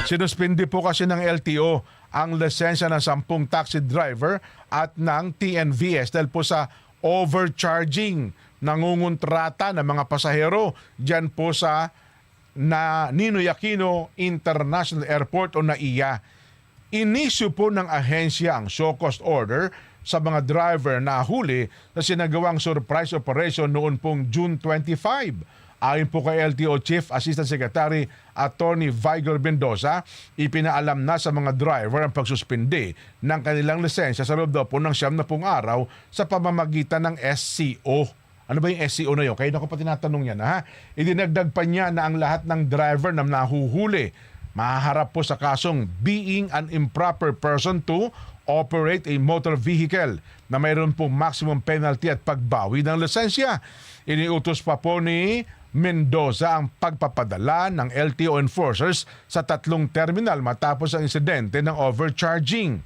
Sinuspindi po kasi ng LTO ang lisensya ng 10 taxi driver at ng TNVS dahil po sa overcharging, nangungontrata ng mga pasahero dyan po sa Ninoy Aquino International Airport o NAIA. Inisyu po ng ahensya ang show cause order sa mga driver na huli na sinagawang surprise operation noon pong June 25. Ayon po kay LTO Chief Assistant Secretary Attorney Vigor Mendoza, ipinaalam na sa mga driver ang pagsuspindi ng kanilang lisensya sa loob daw po ng 70 araw sa pamamagitan ng SCO. Ano ba yung SCO na yun? Kaya na ko pa tinatanong yan, ha? Idinagdag pa niya na ang lahat ng driver na nahuhuli mahaharap po sa kasong being an improper person to operate a motor vehicle na mayroon po maximum penalty at pagbawi ng lisensya. Iniutos pa po ni Mendoza ang pagpapadala ng LTO enforcers sa 3 terminal matapos ang insidente ng overcharging.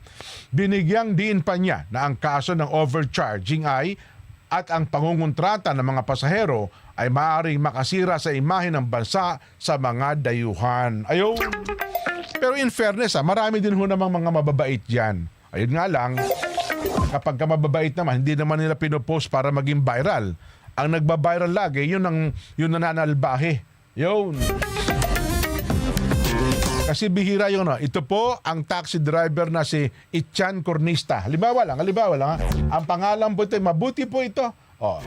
Binigyang diin pa niya na ang kaso ng overcharging at ang pangungontrata ng mga pasahero ay maaaring makasira sa imahe ng bansa sa mga dayuhan. Ayaw. Pero in fairness, marami din ho namang mga mababait dyan. Ayun nga lang, kapag ka mababait naman, hindi naman nila pinopost para maging viral. Ang nagba-viral lagi, yun nananalbahe. Yun. Kasi bihira yun. No? Ito po ang taxi driver na si Ichan Cornista. Halimbawa lang. Ha? Ang pangalan po ito, mabuti po ito. Oh.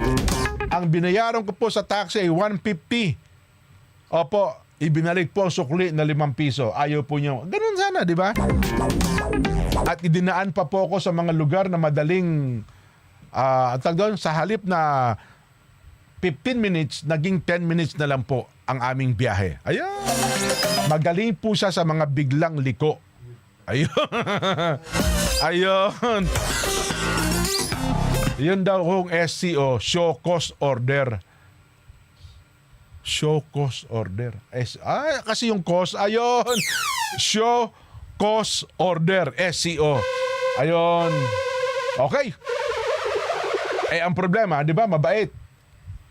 Ang binayaran ko po sa taxi ay 150. Opo, ibinalik po ang sukli na 5 piso. Ayaw po niyo. Ganun sana, di ba? At idinaan pa po ako sa mga lugar na madaling sa halip na 15 minutes, naging 10 minutes na lang po ang aming biyahe. Ayan. Magaling po siya sa mga biglang liko. Ayun. Ayun. Yun daw kung SCO, show cause order. Show cause order. Kasi yung cause, ayun. Show cause order, SCO. Ayun. Okay. Ang problema, di ba, mabait.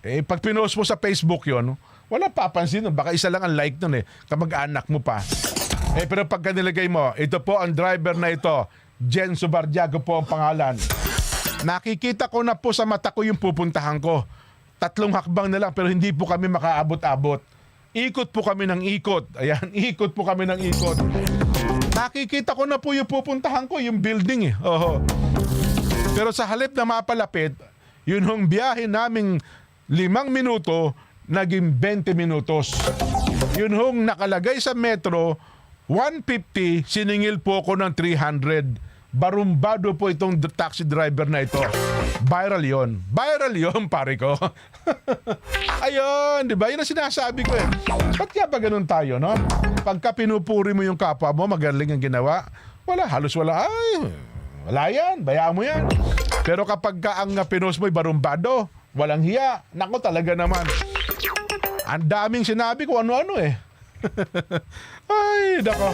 Pag pinost mo sa Facebook yon, wala papansin nun. Baka isa lang ang like nun kamag-anak mo pa. Pero pagka nilagay mo, ito po ang driver na ito, Jen Subardiago po ang pangalan. Nakikita ko na po sa mata ko yung pupuntahan ko. 3 hakbang na lang pero hindi po kami makaabot-abot. Ikot po kami ng ikot. Ayan, ikot po kami ng ikot. Nakikita ko na po yung pupuntahan ko, yung building Oho. Pero sa halip na mapalapit, yun hong biyahe naming 5 minuto, naging 20 minutos. Yun hong nakalagay sa metro, 150, siningil po ko ng 300. Barumbado po itong taxi driver na ito. Viral yon. Viral yon, pare ko. Ayun, di ba? Yun ang sinasabi ko Ba't kaya ba ganun tayo, no? Pagka pinupuri mo yung kapwa mo, magaling ang ginawa, halos wala. Wala yan, bayaan mo yan. Pero kapag ka ang pinost mo'y barumbado, walang hiya, nako talaga naman. Ang daming sinabi ko ano-ano Ay, nako.